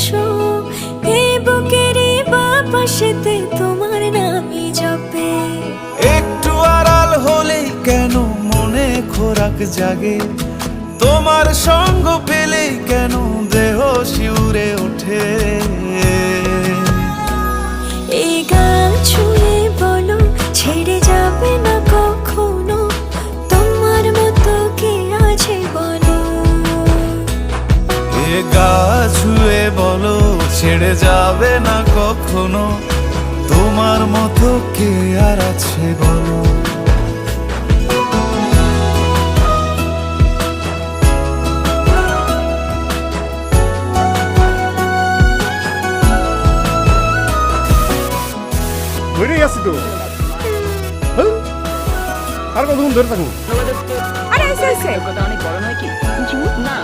এসো, এই বুকেরই বাপাশেতে তোমার নামই জপে। একটু আড়াল হলেই কেন মনে খোরাক জাগে, তোমার সঙ্গ পেলেই কেন দেহ শিউরে ওঠে। এই গান ছুঁয়ে বলো ছেড়ে যাবে না কখনো, তোমার মতো কে আছে বলো। এ গা ছুঁয়ে বলো ছেড়ে যাবে না কখনো, তোমার মতো কে আর আছে বলো। ধরে আছি তো, হ্যাঁ? আর কতক্ষণ ধরে থাকুন? আরে এসে অনেক বড় নয় কি না।